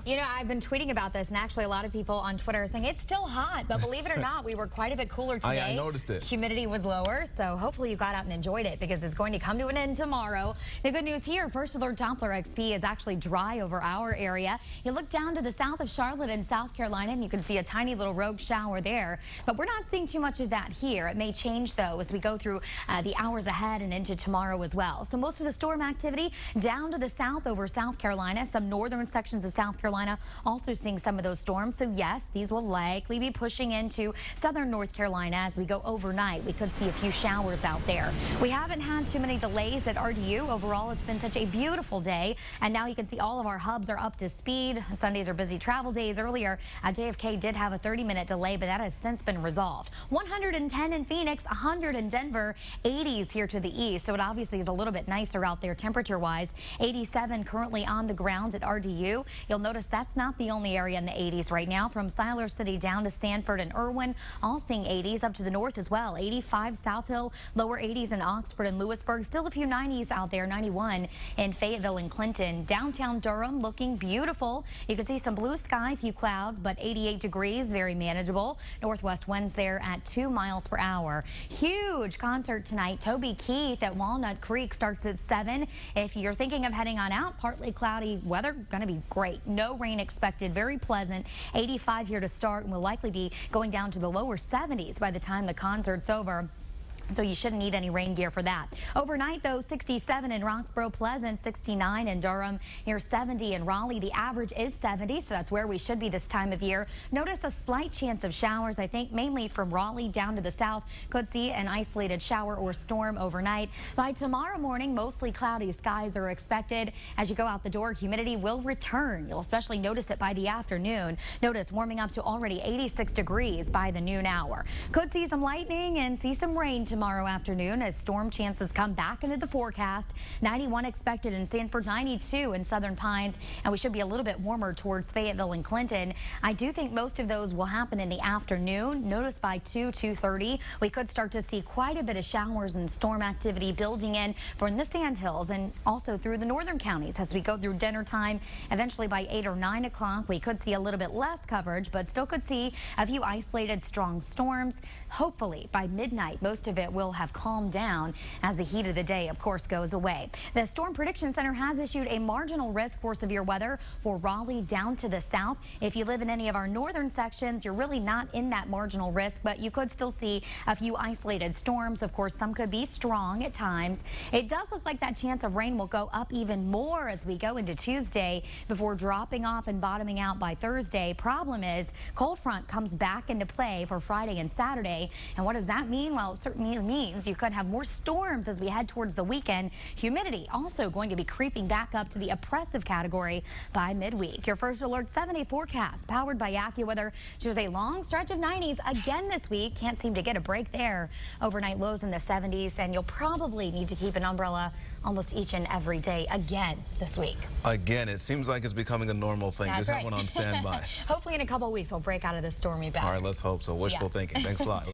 You know, I've been tweeting about this, and actually a lot of people on Twitter are saying it's still hot, but believe it or not, we were quite a bit cooler today. I noticed it. Humidity was lower, so hopefully you got out and enjoyed it because it's going to come to an end tomorrow. The good news here, First Alert Doppler XP is actually dry over our area. You look down to the south of Charlotte and South Carolina, and you can see a tiny little rogue shower there, but we're not seeing too much of that here. It may change, though, as we go through the hours ahead and into tomorrow as well. So most of the storm activity down to the south over South Carolina, some northern sections of South Carolina also seeing some of those storms. So yes, these will likely be pushing into southern North Carolina as we go overnight. We could see a few showers out there. We haven't had too many delays at RDU. Overall, it's been such a beautiful day. And now you can see all of our hubs are up to speed. Sundays are busy travel days. Earlier, JFK did have a 30-minute delay, but that has since been resolved. 110 in Phoenix, 100 in Denver, 80s here to the east. So it obviously is a little bit nicer out there temperature-wise. 87 currently on the ground at RDU. You'll notice that's not the only area in the 80s right now. From Siler City down to Sanford and Irwin, all seeing 80s up to the north as well. 85 South Hill, lower 80s in Oxford and Lewisburg. Still a few 90s out there. 91 in Fayetteville and Clinton. Downtown Durham looking beautiful. You can see some blue sky, few clouds, but 88 degrees, very manageable. Northwest winds there at 2 miles per hour. Huge concert tonight. Toby Keith at Walnut Creek starts at 7. If you're thinking of heading on out, partly cloudy weather, going to be great. No rain expected, very pleasant. 85 here to start, and will likely be going down to the lower 70s by the time the concert's over. So you shouldn't need any rain gear for that. Overnight, though, 67 in Roxborough, Pleasant, 69 in Durham, near 70 in Raleigh. The average is 70, so that's where we should be this time of year. Notice a slight chance of showers, I think, mainly from Raleigh down to the south. Could see an isolated shower or storm overnight. By tomorrow morning, mostly cloudy skies are expected. As you go out the door, humidity will return. You'll especially notice it by the afternoon. Notice warming up to already 86 degrees by the noon hour. Could see some lightning and see some rain tomorrow afternoon as storm chances come back into the forecast. 91 expected in Sanford, 92 in Southern Pines, and we should be a little bit warmer towards Fayetteville and Clinton. I do think most of those will happen in the afternoon. Notice by 2:30, we could start to see quite a bit of showers and storm activity building in from the Sandhills and also through the northern counties as we go through dinner time. Eventually by 8 or 9 o'clock, we could see a little bit less coverage, but still could see a few isolated strong storms. Hopefully by midnight, most of it will have calmed down as the heat of the day, of course, goes away. The Storm Prediction Center has issued a marginal risk for severe weather for Raleigh down to the south. If you live in any of our northern sections, you're really not in that marginal risk, but you could still see a few isolated storms. Of course, some could be strong at times. It does look like that chance of rain will go up even more as we go into Tuesday before dropping off and bottoming out by Thursday. Problem is, cold front comes back into play for Friday and Saturday. And what does that mean? Well, it certainly means you could have more storms as we head towards the weekend. Humidity also going to be creeping back up to the oppressive category by midweek. Your First Alert 7-day forecast powered by AccuWeather shows a long stretch of 90s again this week. Can't seem to get a break there. Overnight lows in the 70s, and you'll probably need to keep an umbrella almost each and every day again this week. Again, it seems like it's becoming a normal thing. That's Just right. have one on standby. Hopefully in a couple of weeks we'll break out of this stormy bout. All right, let's hope so. Wishful thinking. Thanks a lot.